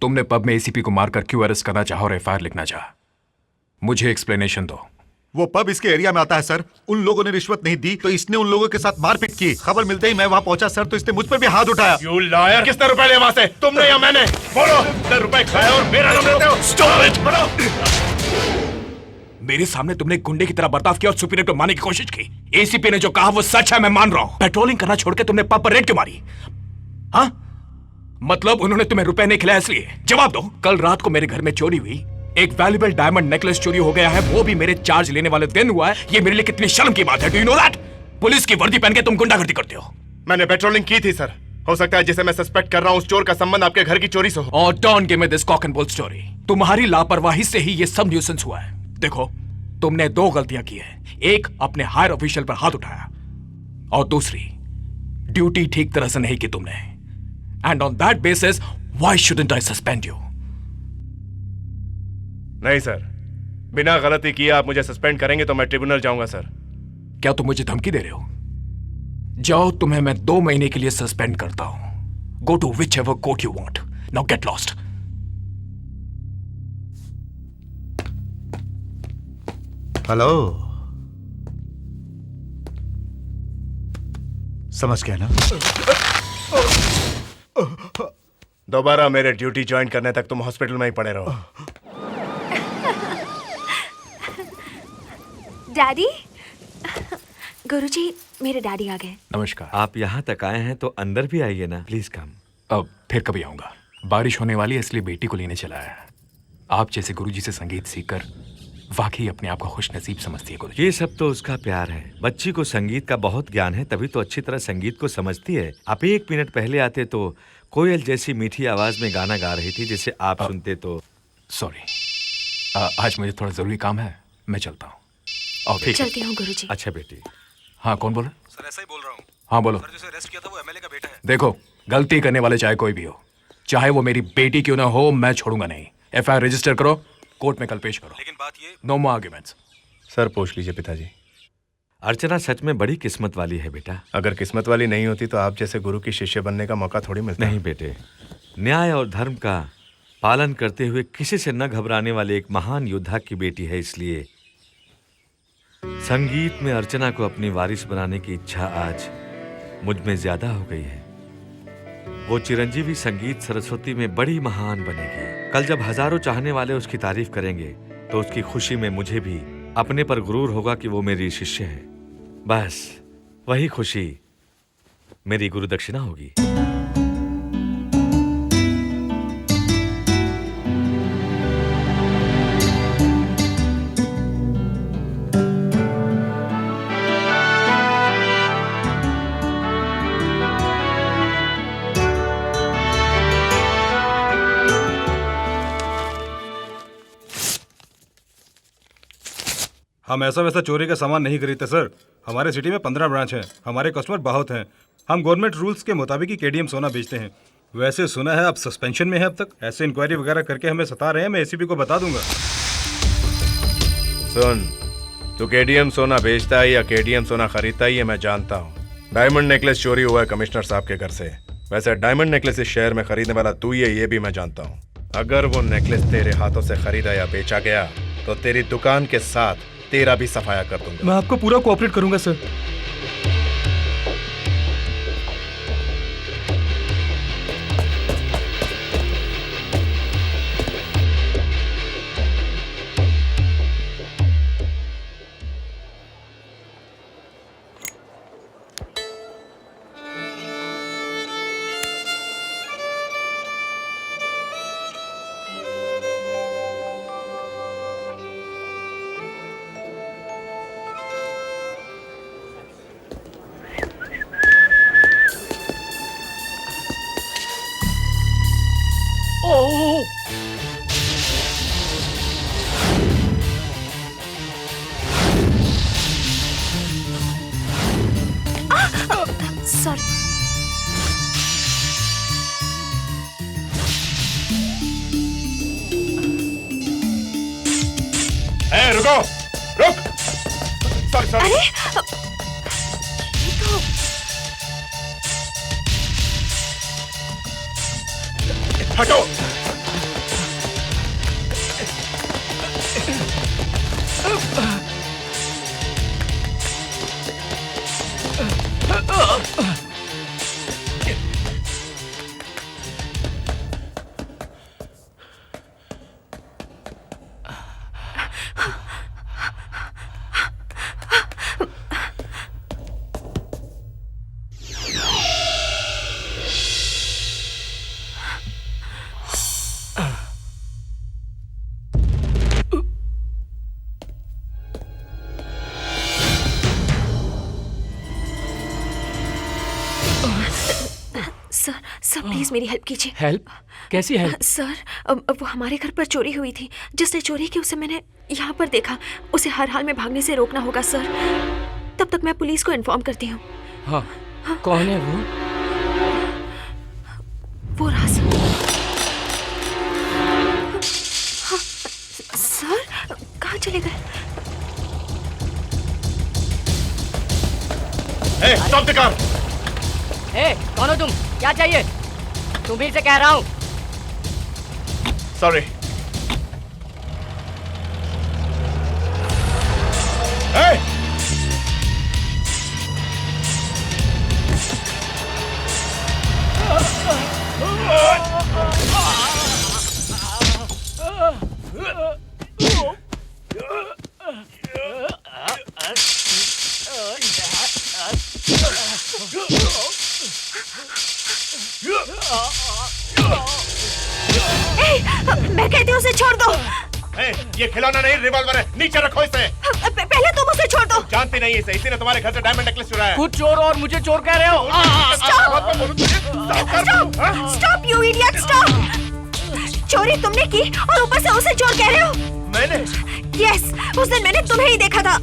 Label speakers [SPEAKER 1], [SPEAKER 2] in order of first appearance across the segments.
[SPEAKER 1] तुमने पब में एसीपी को मारकर क्यों अरेस्ट करना चाहा और एफआईआर लिखना चाहा? मुझे एक्सप्लेनेशन दो।
[SPEAKER 2] वो पब इसके एरिया में आता है सर। उन लोगों ने रिश्वत नहीं दी तो इसने उन लोगों के साथ मारपीट की। खबर मिलते ही मैं वहाँ पहुंचा सर, तो इसने मुझ पर भी हाथ उठाया।
[SPEAKER 3] You liar! किसने रुपए लिए वहाँ से? तुमने या मैंने? बोलो, कितने रुपए खाए और मेरा नाम लेते हो? Stop it!
[SPEAKER 1] मेरे सामने तुमने गुंडे की तरह बर्ताव किया और सुपीरियर को मारने की कोशिश की। एसीपी ने जो कहा वो सच है, मैं मान रहा हूं। पेट्रोलिंग करना छोड़ के तुमने पब पर रेड क्यों मारी? हाँ, मतलब उन्होंने तुम्हें रुपए नहीं खिलाया इसलिए? जवाब दो। कल रात को मेरे घर में चोरी हुई, एक वैल्यूएबल डायमंड नेकलेस चोरी हो गया है, वो भी मेरे चार्ज लेने वाले दिन हुआ है। ये मेरे लिए कितनी शर्म की बात है। Do you know that? Police की वर्दी पहन के तुम गुंडागर्दी करते हो।
[SPEAKER 3] मैंने पेट्रोलिंग की थी सर। हो सकता है जिसे मैं सस्पेक्ट कर रहा हूँ उस चोर का संबंध आपके घर की चोरी से हो।
[SPEAKER 1] और don't give me this cock and bull story. तुम्हारी लापरवाही से ही ये सब न्यूसेंस हुआ है। देखो, तुमने दो गलतियां की है। एक, अपने हायर ऑफिशियल पर हाथ उठाया, और दूसरी, ड्यूटी ठीक तरह से नहीं की तुमने। And on that basis why shouldn't I suspend you?
[SPEAKER 3] नहीं सर, बिना गलती किए आप मुझे सस्पेंड करेंगे तो मैं ट्रिब्यूनल जाऊंगा सर।
[SPEAKER 1] क्या तुम मुझे धमकी दे रहे हो? जाओ, तुम्हें मैं 2 महीने के लिए सस्पेंड करता हूं। Go to whichever court you want. Now get lost.
[SPEAKER 2] Hello, समझ गया ना?
[SPEAKER 3] दोबारा मेरे ड्यूटी ज्वाइन करने तक तुम हॉस्पिटल में ही पड़े रहो।
[SPEAKER 4] डैडी, गुरुजी, मेरे डैडी आ गए।
[SPEAKER 1] नमस्कार।
[SPEAKER 5] आप यहाँ तक आए हैं तो अंदर भी आइए ना, प्लीज कम।
[SPEAKER 1] अब फिर कभी आऊंगा। बारिश होने वाली है इसलिए बेटी को लेने चला है। आप जैसे गुरुजी से संगीत सीखकर वाकई अपने आप को खुश नसीब समझती है गुरुजी।
[SPEAKER 5] ये सब तो उसका प्यार है। बच्ची को संगीत का बहुत ज्ञान है, तभी तो अच्छी तरह संगीत को समझती है। आप 1 मिनट पहले आते तो कोयल जैसी मीठी आवाज में गाना गा रही थी, जिसे आप सुनते तो।
[SPEAKER 1] सॉरी, आज मुझे थोड़ा जरूरी काम है, मैं चलता हूँ।
[SPEAKER 4] चलती हूँ गुरुजी।
[SPEAKER 5] अच्छा बेटी।
[SPEAKER 1] हाँ, कौन बोल?
[SPEAKER 6] सर ऐसा ही बोल रहा हूँ।
[SPEAKER 1] हाँ बोलो।
[SPEAKER 6] सर जिसे अरेस्ट किया था वो एमएलए का बेटा है।
[SPEAKER 1] देखो, गलती करने वाले चाहे कोई भी हो, चाहे वो मेरी बेटी क्यों ना हो, मैं छोड़ूंगा नहीं। एफआईआर रजिस्टर करो, कोर्ट में कल पेश करो।
[SPEAKER 6] लेकिन बात ये,
[SPEAKER 1] नो मोर आर्गुमेंट्स।
[SPEAKER 3] सर पूछ लीजिए पिताजी।
[SPEAKER 5] अर्चना सच में बड़ी किस्मत वाली है बेटा।
[SPEAKER 3] अगर किस्मत वाली नहीं होती तो आप जैसे गुरु की शिष्य बनने का मौका थोड़ी मिलता।
[SPEAKER 5] नहीं बेटे, न्याय और धर्म का पालन करते हुए किसी से न घबराने वाले एक महान योद्धा की बेटी है, इसलिए संगीत में अर्चना को अपनी वारिस बनाने की इच्छा आज मुझ में ज्यादा हो गई है। वो चिरंजीवी संगीत सरस्वती में बड़ी महान बनेगी। कल जब हजारों चाहने वाले उसकी तारीफ करेंगे तो उसकी खुशी में मुझे भी अपने पर गुरूर होगा कि वो मेरी शिष्य है। बस वही खुशी मेरी गुरु दक्षिणा होगी।
[SPEAKER 6] हम ऐसा वैसा चोरी का सामान नहीं खरीदते सर। हमारे सिटी में 15 ब्रांच हैं। हमारे कस्टमर बहुत हैं। हम गवर्नमेंट रूल्स के मुताबिक ही केडीएम सोना बेचते हैं। वैसे सुना है आप सस्पेंशन में है अब तक। ऐसे इंक्वायरी वगैरह करके हमें सता रहे हैं। मैं एसीपी को बता दूंगा।
[SPEAKER 3] सुन, तू केडीएम सोना बेचता है या केडीएम सोना खरीदता है ये मैं जानता हूँ। डायमंड नेकलेस चोरी हुआ है कमिश्नर साहब के घर से। वैसे डायमंड नेकलेस इस शहर में खरीदने वाला तू ही है, ये भी मैं जानता हूँ। अगर वो नेकलेस तेरे हाथों से खरीदा या बेचा गया तो तेरी दुकान के साथ तेरा भी सफाया कर दूंगा।
[SPEAKER 6] मैं आपको पूरा कोऑपरेट करूंगा सर।
[SPEAKER 4] सॉरी।
[SPEAKER 3] रुको, रुक। Sorry sorry.
[SPEAKER 4] अरे
[SPEAKER 3] हटो।
[SPEAKER 4] प्लीज मेरी हेल्प कीजिए।
[SPEAKER 7] हेल्प? कैसी हेल्प?
[SPEAKER 4] सर, वो हमारे घर पर चोरी हुई थी। जिसने चोरी की उसे मैंने यहाँ पर देखा। उसे हर हाल में भागने से रोकना होगा सर। तब तक मैं पुलिस को इन्फॉर्म करती हूँ।
[SPEAKER 7] हाँ, कौन है वो?
[SPEAKER 4] वो रहा सर। हाँ, सर कहाँ चले गए?
[SPEAKER 2] Stop the car.
[SPEAKER 8] कौन हो तुम? क्या चाहिए? तुम्ही से कह रहा हूँ।
[SPEAKER 3] सॉरी।
[SPEAKER 4] मैं कहती हूँ उसे छोड़ दो।
[SPEAKER 3] ये खिलौना नहीं, रिवॉल्वर है। नीचे रखो इसे।
[SPEAKER 4] पहले तुम उसे छोड़ दो।
[SPEAKER 3] जानती नहीं इसे, इसी ने तुम्हारे घर से डायमंड नेकलेस चुराया है।
[SPEAKER 8] खुद चोर और मुझे चोर कह रहे हो?
[SPEAKER 4] Stop you idiot, stop. चोरी तुमने की और ऊपर से उसे चोर कह रहे हो?
[SPEAKER 3] मैंने?
[SPEAKER 4] यस, उस दिन मैंने तुम्हें ही देखा था।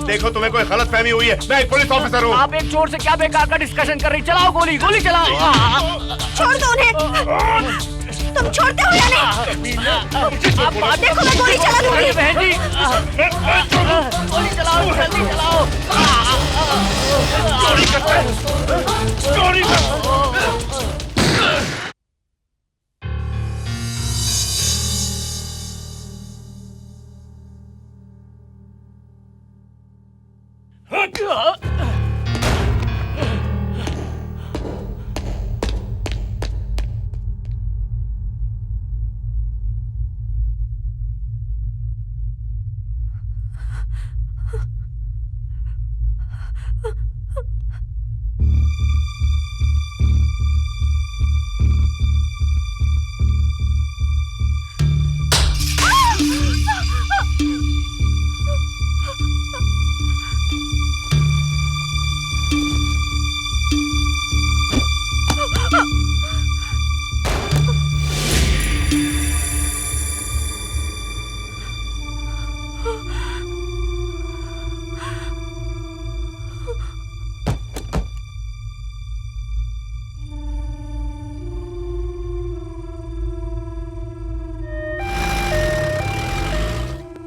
[SPEAKER 3] देखो, तुम्हें कोई गलत फहमी हुई है। मैं एक पुलिस ऑफिसर हूँ।
[SPEAKER 8] आप एक चोर से क्या बेकार का डिस्कशन कर रही? चलाओ गोली, गोली चलाओ।
[SPEAKER 4] छोड़ दो उन्हें। तुम छोड़ते हो या नहीं?
[SPEAKER 8] आप बात
[SPEAKER 4] देखो, मैं गोली चला दूंगी।
[SPEAKER 8] अरे बहन जी, गोली चलाओ, जल्दी चलाओ।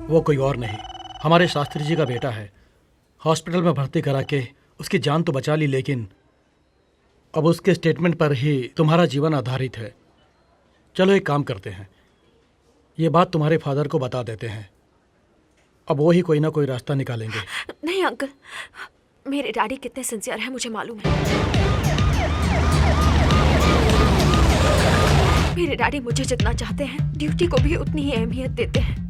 [SPEAKER 9] वो कोई और नहीं, हमारे शास्त्री जी का बेटा है। हॉस्पिटल में भर्ती करा के उसकी जान तो बचा ली, लेकिन अब उसके स्टेटमेंट पर ही तुम्हारा जीवन आधारित है। चलो एक काम करते हैं, ये बात तुम्हारे फादर को बता देते हैं। अब वो ही कोई ना कोई रास्ता निकालेंगे।
[SPEAKER 4] नहीं अंकल, मेरे डैडी कितने सिंसियर हैं मुझे मालूम है। मेरे डैडी मुझे जितना चाहते हैं, ड्यूटी को भी उतनी ही अहमियत देते हैं।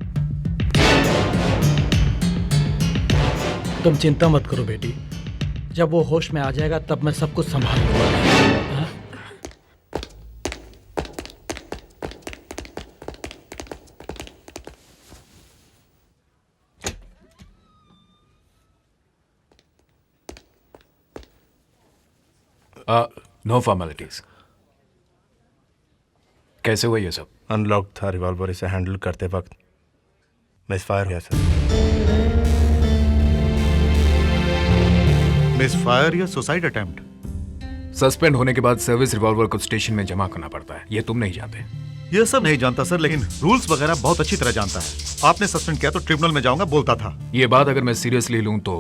[SPEAKER 9] तुम चिंता मत करो बेटी, जब वो होश में आ जाएगा तब मैं सब कुछ संभाल लूंगा।
[SPEAKER 1] No formalities. कैसे हुआ ये सब?
[SPEAKER 3] अनलॉक था रिवॉल्वर, इसे हैंडल करते वक्त मिसफायर हुआ सर।
[SPEAKER 2] मिसफायर या सुसाइड अटेम्प्ट?
[SPEAKER 1] सस्पेंड होने के बाद सर्विस रिवॉल्वर को स्टेशन में जमा करना पड़ता है, ये तुम नहीं जानते?
[SPEAKER 2] ये सब नहीं जानता सर, लेकिन रूल्स वगैरह बहुत अच्छी तरह जानता है। आपने सस्पेंड किया तो ट्रिब्यूनल में जाऊंगा बोलता था।
[SPEAKER 1] ये बात अगर मैं सीरियसली लूं तो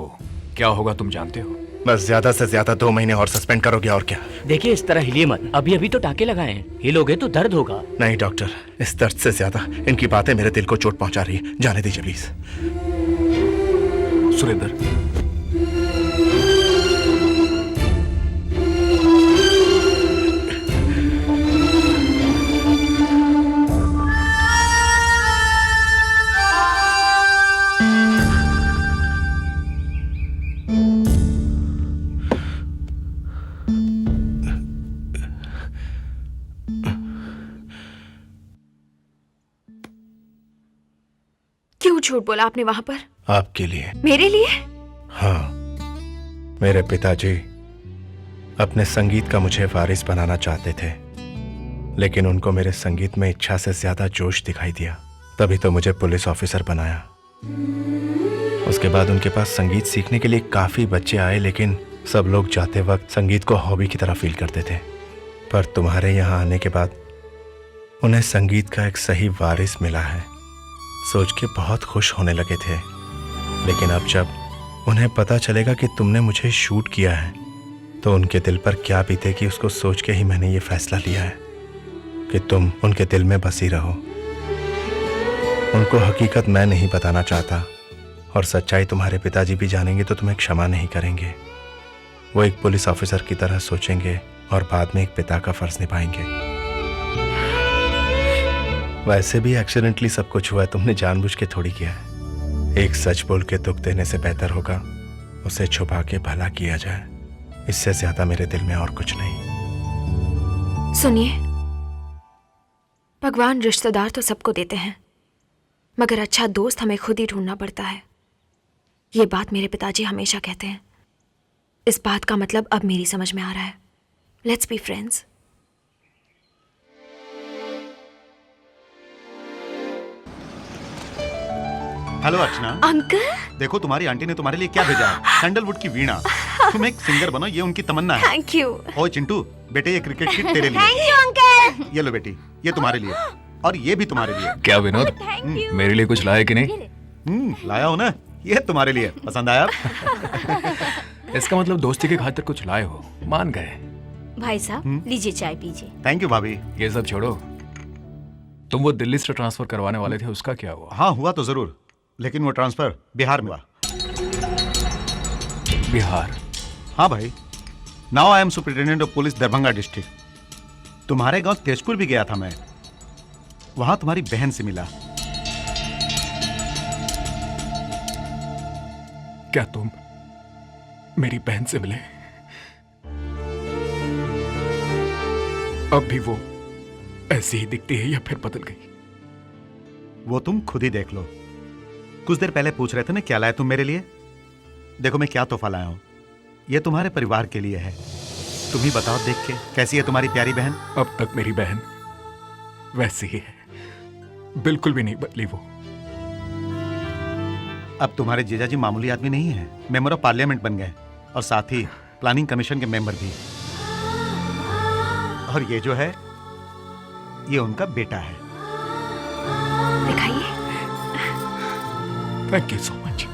[SPEAKER 1] क्या होगा तुम जानते हो?
[SPEAKER 3] बस ज्यादा से ज्यादा 2 महीने और सस्पेंड करोगे, और क्या।
[SPEAKER 8] देखिए इस तरह हिलिए मत, अभी अभी तो टाके लगाए हैं, हिलोगे तो दर्द होगा।
[SPEAKER 3] नहीं डॉक्टर, इस दर्द से ज्यादा इनकी बातें मेरे दिल को चोट पहुंचा रही है। जाने दीजिए प्लीज।
[SPEAKER 1] सुरेंद्र,
[SPEAKER 4] क्यों झूठ बोला आपने वहां पर?
[SPEAKER 3] आपके लिए।
[SPEAKER 4] मेरे लिए?
[SPEAKER 3] हाँ, मेरे पिताजी अपने संगीत का मुझे वारिस बनाना चाहते थे, लेकिन उनको मेरे संगीत में इच्छा से ज्यादा जोश दिखाई दिया, तभी तो मुझे पुलिस ऑफिसर बनाया। उसके बाद उनके पास संगीत सीखने के लिए काफी बच्चे आए, लेकिन सब लोग जाते वक्त संगीत को हॉबी की तरह फील करते थे। पर तुम्हारे यहाँ आने के बाद उन्हें संगीत का एक सही वारिस मिला है, सोच के बहुत खुश होने लगे थे। लेकिन अब जब उन्हें पता चलेगा कि तुमने मुझे शूट किया है, तो उनके दिल पर क्या बीतेगी, उसको सोच के ही मैंने ये फैसला लिया है कि तुम उनके दिल में बसी रहो। उनको हकीकत मैं नहीं बताना चाहता, और सच्चाई तुम्हारे पिताजी भी जानेंगे तो तुम्हें क्षमा नहीं करेंगे। वो एक पुलिस ऑफिसर की तरह सोचेंगे और बाद में एक पिता का फर्ज निभाएंगे। वैसे भी एक्सीडेंटली सब कुछ हुआ है, तुमने जानबूझ के थोड़ी किया है। एक सच बोल के दुख देने से बेहतर होगा उसे छुपा के भला किया जाए। इससे ज्यादा मेरे दिल में और कुछ नहीं।
[SPEAKER 4] सुनिए, भगवान रिश्तेदार तो सबको देते हैं, मगर अच्छा दोस्त हमें खुद ही ढूंढना पड़ता है। ये बात मेरे पिताजी हमेशा कहते हैं। इस बात का मतलब अब मेरी समझ में आ रहा है। Let's be friends.
[SPEAKER 2] Hello Archana.
[SPEAKER 4] Uncle,
[SPEAKER 2] देखो तुम्हारी आंटी ने तुम्हारे लिए क्या भेजा है, सैंडलवुड की वीणा। तुम एक सिंगर बनो, ये उनकी तमन्ना है।
[SPEAKER 4] Thank you.
[SPEAKER 2] ओ चिंटू बेटे, ये क्रिकेट किट तेरे लिए।
[SPEAKER 4] Thank you uncle.
[SPEAKER 2] ये लो बेटी, ये तुम्हारे लिए, और ये भी तुम्हारे लिए।
[SPEAKER 1] क्या विनोद, मेरे लिए कुछ लाए कि नहीं?
[SPEAKER 2] लाया हो ना, ये तुम्हारे लिए। पसंद आया?
[SPEAKER 1] इसका मतलब दोस्ती की खातिर कुछ लाए हो, मान गए।
[SPEAKER 10] भाई साहब लीजिए चाय पीजिए।
[SPEAKER 2] थैंक यू भाभी।
[SPEAKER 1] ये सब छोड़ो, तुम वो दिल्ली से ट्रांसफर करवाने वाले थे, उसका क्या हुआ?
[SPEAKER 2] हाँ हुआ तो जरूर, लेकिन वो ट्रांसफर बिहार में हुआ।
[SPEAKER 1] बिहार?
[SPEAKER 2] हाँ भाई, now I am superintendent of police Darbhanga district. तुम्हारे गांव तेजपुर भी गया था मैं, वहां तुम्हारी बहन से मिला।
[SPEAKER 1] क्या तुम मेरी बहन से मिले? अब भी वो ऐसी ही दिखती है या फिर बदल गई?
[SPEAKER 2] वो तुम खुद ही देख लो। कुछ देर पहले पूछ रहे थे ना क्या लाए तुम मेरे लिए। देखो मैं क्या तोहफा लाया हूं, ये तुम्हारे परिवार के लिए है। तुम ही बताओ देख के, कैसी है तुम्हारी प्यारी बहन?
[SPEAKER 1] अब तक मेरी बहन वैसी ही है, बिल्कुल भी नहीं बदली वो।
[SPEAKER 2] अब तुम्हारे जीजाजी मामूली आदमी नहीं है, मेंबर ऑफ पार्लियामेंट बन गए, और साथ ही प्लानिंग कमीशन के मेंबर भी। और ये जो है, ये उनका बेटा है।
[SPEAKER 4] दिखाइए।
[SPEAKER 1] Thank you so much.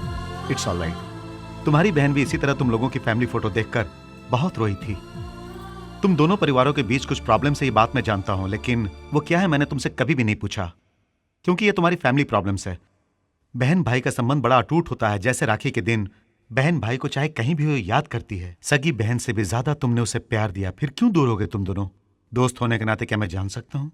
[SPEAKER 2] It's all right. तुम्हारी बहन भी इसी तरह तुम लोगों की फैमिली फोटो देखकर बहुत रोई थी। तुम दोनों परिवारों के बीच कुछ प्रॉब्लम से ये बात मैं जानता हूं, लेकिन वो क्या है मैंने तुमसे कभी भी नहीं पूछा, क्योंकि ये तुम्हारी फैमिली प्रॉब्लम्स है। बहन भाई का संबंध बड़ा अटूट होता है। जैसे राखी के दिन बहन भाई को चाहे कहीं भी हो याद करती है। सगी बहन से भी ज्यादा तुमने उसे प्यार दिया, फिर क्यों दूर हो गए तुम दोनों? दोस्त होने के नाते क्या मैं जान सकता हूं?